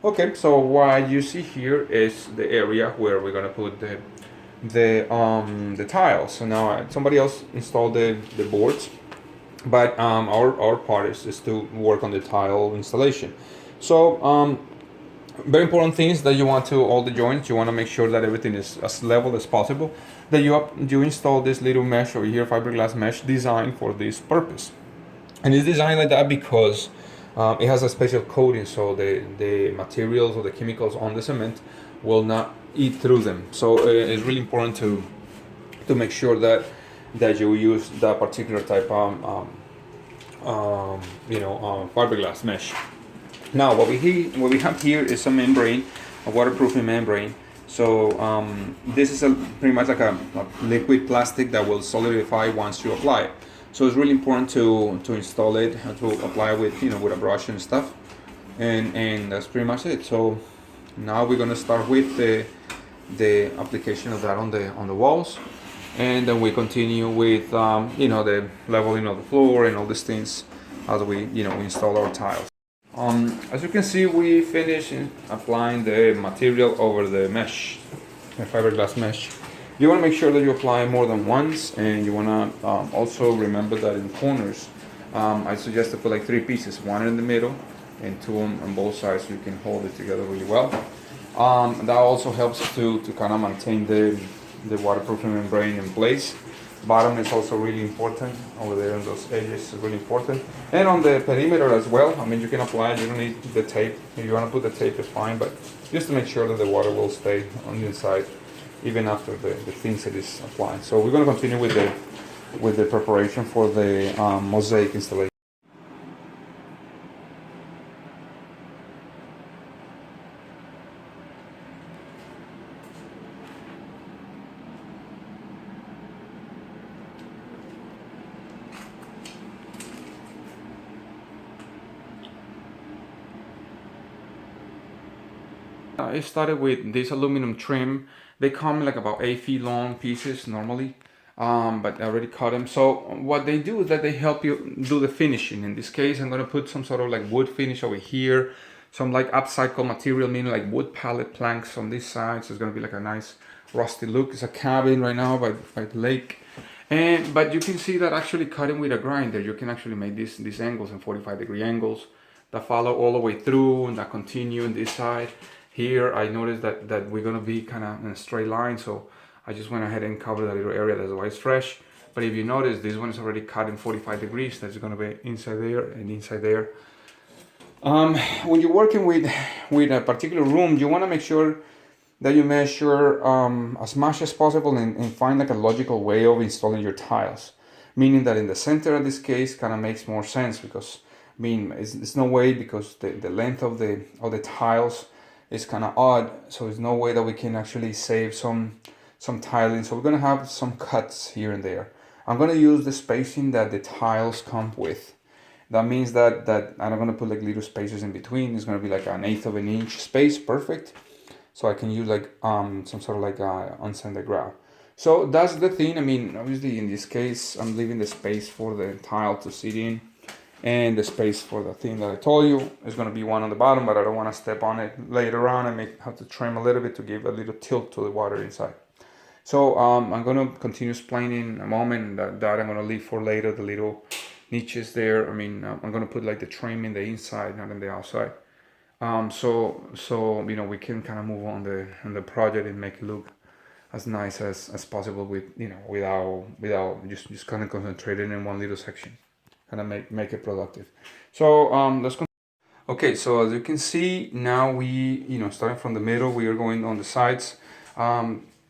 Okay, so what you see here is the area where we're gonna put the tiles. So now somebody else installed the boards, but our part is to work on the tile installation. So very important thing is that you want to all the joints. You want to make sure that everything is as level as possible. That you install this little mesh over here, fiberglass mesh, designed for this purpose. And it's designed like that because it has a special coating, so the materials or the chemicals on the cement will not eat through them. So it's really important to make sure that you use that particular type of fiberglass mesh. Now what we have here is a membrane, a waterproofing membrane. So this is pretty much like a liquid plastic that will solidify once you apply it. So it's really important to install it and to apply with with a brush and stuff, and that's pretty much it. So now we're gonna start with the application of that on the walls, and then we continue with the leveling of the floor and all these things as we install our tiles. As you can see, we finished applying the material over the mesh, the fiberglass mesh. You want to make sure that you apply more than once, and you want to also remember that in corners, I suggest to put like 3 pieces, one in the middle and 2 on both sides, so you can hold it together really well. That also helps to kind of maintain the waterproofing membrane in place. Bottom is also really important over there on those edges, is really important. And on the perimeter as well, I mean, you can apply it, you don't need the tape. If you want to put the tape, it's fine, but just to make sure that the water will stay on the inside even after the things that is applied. So we're going to continue with the preparation for the mosaic installation. I started with this aluminum trim. They come in like about 8 feet long pieces normally, but I already cut them. So what they do is that they help you do the finishing. In this case, I'm gonna put some sort of like wood finish over here, some like upcycled material, meaning like wood pallet planks on this side. So it's gonna be like a nice rusty look. It's a cabin right now by the lake. But you can see that actually cutting with a grinder, you can actually make these angles and 45-degree angles that follow all the way through and that continue on this side. Here I noticed that we're gonna be kind of in a straight line, so I just went ahead and covered that little area. That's why it's fresh. But if you notice, this one is already cut in 45 degrees. That's gonna be inside there and inside there. When you're working with a particular room, you wanna make sure that you measure as much as possible and find like a logical way of installing your tiles. Meaning that in the center of this case kind of makes more sense because I mean it's no way, because the length of the tiles is kind of odd, so there's no way that we can actually save some tiling. So we're gonna have some cuts here and there. I'm gonna use the spacing that the tiles come with. That means that I'm not gonna put like little spaces in between. It's gonna be like 1/8 of an inch space, perfect. So I can use like some sort of like unsanded grout. So that's the thing. I mean, obviously in this case, I'm leaving the space for the tile to sit in, and the space for the thing that I told you is going to be one on the bottom, but I don't want to step on it later on. I may have to trim a little bit to give a little tilt to the water inside. So I'm going to continue explaining in a moment that I'm going to leave for later, the little niches there. I mean, I'm going to put like the trim in the inside, not in the outside. So we can kind of move on the project and make it look as nice as possible with without just kind of concentrating in one little section, kind of make it productive. So let's continue. Okay, so as you can see now, we starting from the middle, we are going on the sides.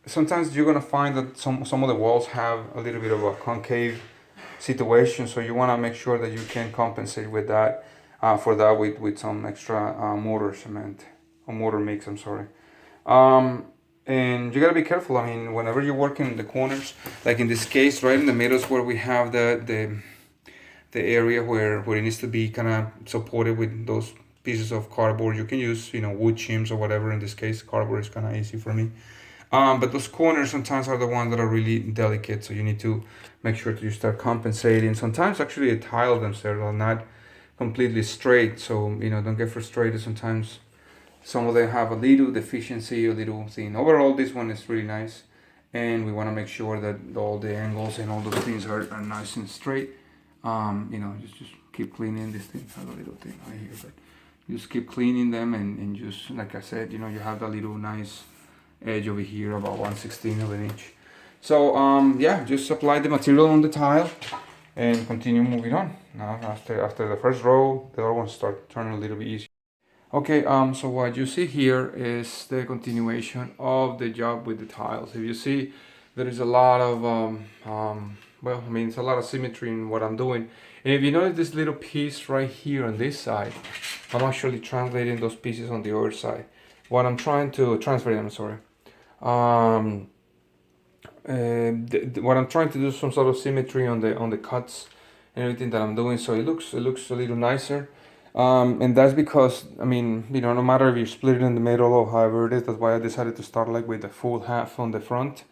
Sometimes you're gonna find that some of the walls have a little bit of a concave situation, so you want to make sure that you can compensate with that. For that with some extra mortar cement or mortar mix, I'm sorry. And you gotta be careful. I mean, whenever you're working in the corners, like in this case, right in the middle is where we have the area where it needs to be kind of supported with those pieces of cardboard. You can use wood chims or whatever. In this case, cardboard is kind of easy for me. But those corners sometimes are the ones that are really delicate, so you need to make sure that you start compensating. Sometimes actually the tile themselves are not completely straight, so don't get frustrated. Sometimes Some of them have a little deficiency, a little thing. Overall, this one is really nice, and we want to make sure that all the angles and all those things are nice and straight. You know, just keep cleaning this thing. I have a little thing right here, but just keep cleaning them, and just like I said, you know, you have that little nice edge over here, about 1/16 of an inch. So yeah, just apply the material on the tile and continue moving on. Now after the first row, the other ones start turning a little bit easier. Okay, so what you see here is the continuation of the job with the tiles. If you see, there is a lot of well, I mean, it's a lot of symmetry in what I'm doing. And if you notice this little piece right here on this side, I'm actually translating those pieces on the other side. What I'm trying to transfer them, sorry. What I'm trying to do is some sort of symmetry on the cuts and everything that I'm doing, so it looks a little nicer. And that's because, I mean, you know, no matter if you split it in the middle or however it is, that's why I decided to start like with the full half on the front,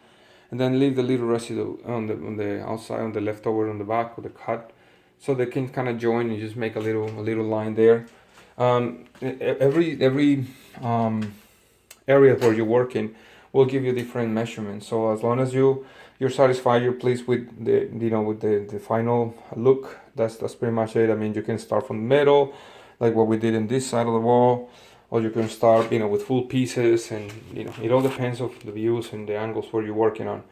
and then leave the little residue on the outside, on the leftover on the back of the cut, so they can kind of join and just make a little line there. Every area where you're working will give you different measurements. So as long as you're satisfied, you're pleased with the final look, that's pretty much it. I mean, you can start from the middle, like what we did in this side of the wall, or you can start, with full pieces, and it all depends of the views and the angles where you're working on.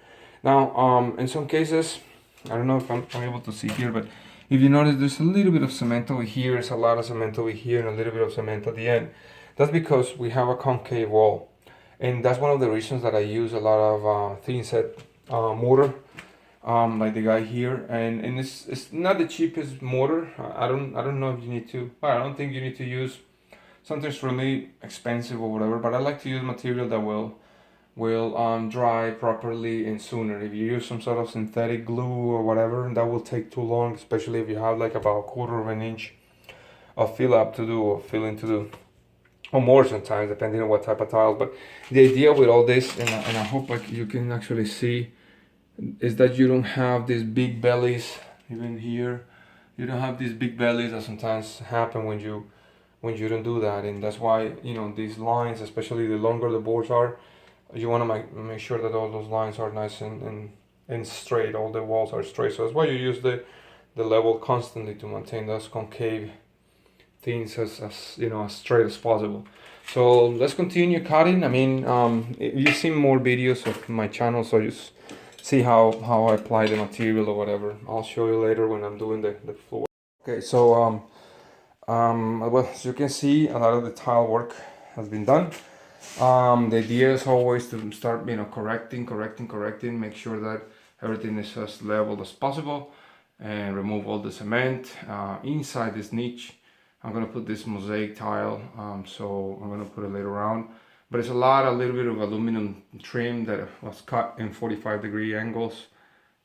Now, in some cases, I don't know if I'm able to see here, but if you notice, there's a little bit of cement over here, there's a lot of cement over here, and a little bit of cement at the end. That's because we have a concave wall. And that's one of the reasons that I use a lot of thin set mortar, like the guy here, and it's not the cheapest mortar. I don't know if you need to. Well, I don't think you need to use something really expensive or whatever. But I like to use material that will dry properly and sooner. If you use some sort of synthetic glue or whatever, that will take too long, especially if you have like about a quarter of an inch of fill up to do or filling to do, or more sometimes, depending on what type of tiles. But the idea with all this, and I hope like you can actually see, is that you don't have these big bellies. Even here, you don't have these big bellies that sometimes happen when you don't do that. And that's why, these lines, especially the longer the boards are, you want to make sure that all those lines are nice and straight. All the walls are straight. So that's why you use the level constantly to maintain those concave things as straight as possible. So let's continue cutting. I mean, you've seen more videos of my channel, so just see how I apply the material or whatever. I'll show you later when I'm doing the floor. Okay, so well, as you can see, a lot of the tile work has been done. The idea is always to start, correcting, make sure that everything is as level as possible, and remove all the cement. Inside this niche, I'm gonna put this mosaic tile, so I'm gonna put it later on. But it's a little bit of aluminum trim that was cut in 45-degree angles,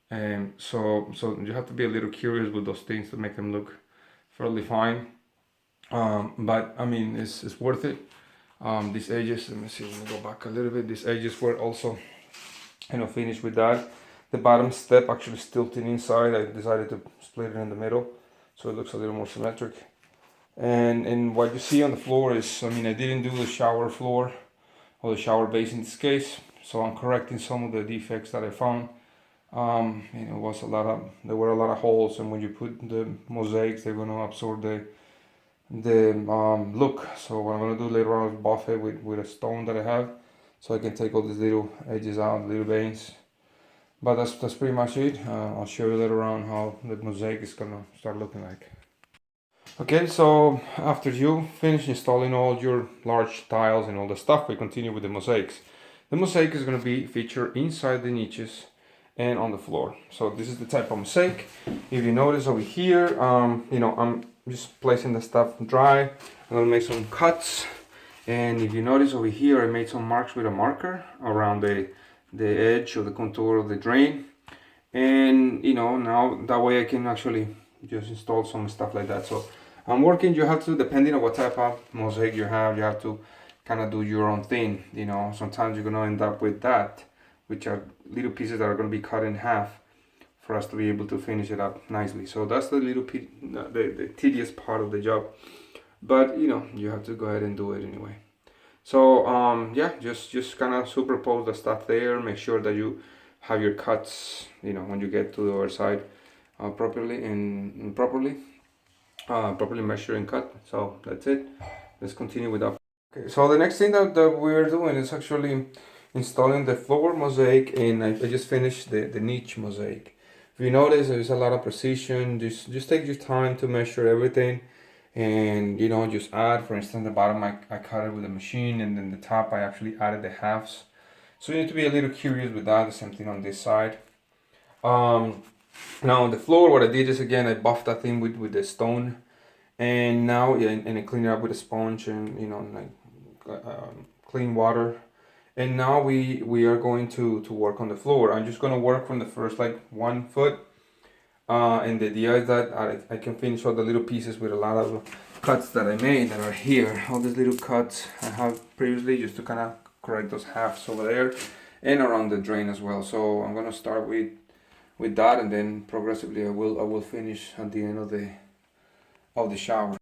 and so you have to be a little curious with those things to make them look fairly fine. But I mean, it's worth it. These edges, let me see, let me go back a little bit. These edges were also, finished with that. The bottom step actually is tilting inside. I decided to split it in the middle, so it looks a little more symmetric. And what you see on the floor is, I mean, I didn't do the shower floor or the shower base in this case, so I'm correcting some of the defects that I found. There were a lot of holes, and when you put the mosaics, they're going to absorb the look. So what I'm going to do later on is buff it with a stone that I have, so I can take all these little edges out, little veins. But that's pretty much it. I'll show you later on how the mosaic is going to start looking like. Okay, so after you finish installing all your large tiles and all the stuff, we continue with the mosaics. The mosaic is going to be featured inside the niches and on the floor. So this is the type of mosaic. If you notice over here, I'm just placing the stuff dry. I'm going to make some cuts. And if you notice over here, I made some marks with a marker around the edge or the contour of the drain. And, now that way I can actually just install some stuff like that. So I'm working, you have to, depending on what type of mosaic you have to kind of do your own thing. Sometimes you're going to end up with that, which are little pieces that are going to be cut in half for us to be able to finish it up nicely. So that's the the tedious part of the job. But, you have to go ahead and do it anyway. So yeah, just kind of superpose the stuff there. Make sure that you have your cuts, you know, when you get to the other side properly and properly measure and cut. So that's it. Let's continue with that. Okay, so the next thing that we're doing is actually installing the floor mosaic, and I just finished the niche mosaic. If you notice, there's a lot of precision. Just take your time to measure everything, and you know, just add. For instance, the bottom I cut it with a machine, and then the top I actually added the halves. So you need to be a little curious with that. The same thing on this side. Um, Now on the floor, what I did is again I buffed that thing with the stone, and now yeah, and I clean it up with a sponge and you know like clean water. And now we are going to work on the floor. I'm just gonna work from the first like 1 foot, and the idea is that I can finish all the little pieces with a lot of cuts that I made that are here. All these little cuts I have previously just to kind of correct those halves over there and around the drain as well. So I'm gonna start with that, and then progressively I will finish at the end of the shower.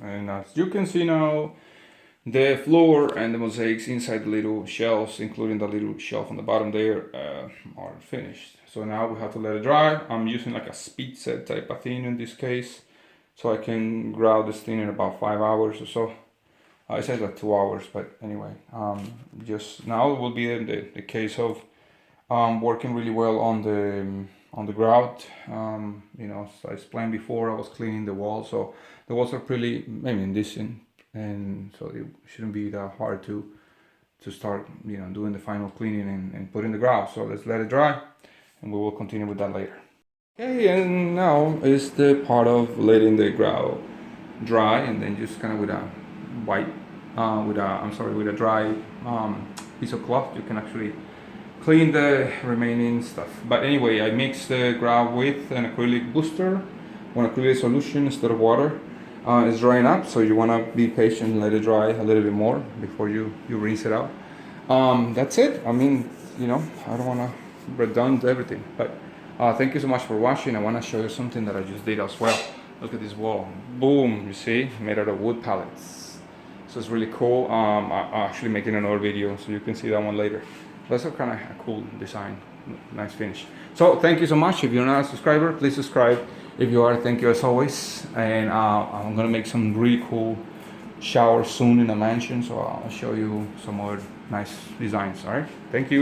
And as you can see now, the floor and the mosaics inside the little shelves, including the little shelf on the bottom there, are finished. So now we have to let it dry. I'm using like a speed set type of thing in this case, so I can grout this thing in about 5 hours or so. It says like 2 hours, but anyway, just now it will be the case of working really well on the grout. You know, as I explained before, I was cleaning the walls, so the walls are pretty, I mean, decent, and so it shouldn't be that hard to start, you know, doing the final cleaning and putting the grout. So let's let it dry, and we will continue with that later. Okay, and now is the part of letting the grout dry, and then just kind of with a white, with a dry piece of cloth, you can actually clean the remaining stuff. But anyway, I mixed the grout with an acrylic booster, one acrylic solution instead of water. It's drying up, so you want to be patient and let it dry a little bit more before you rinse it out. That's it. I mean, you know, I don't want to redundant everything, but thank you so much for watching. I want to show you something that I just did as well. Look at this wall. Boom, you see, made out of wood pallets. So it's really cool. I'm actually making another video, so you can see that one later. That's a kind of a cool design, nice finish. So thank you so much. If you're not a subscriber, please subscribe. If you are, thank you as always. And I'm gonna make some really cool showers soon in the mansion, so I'll show you some more nice designs. All right, thank you.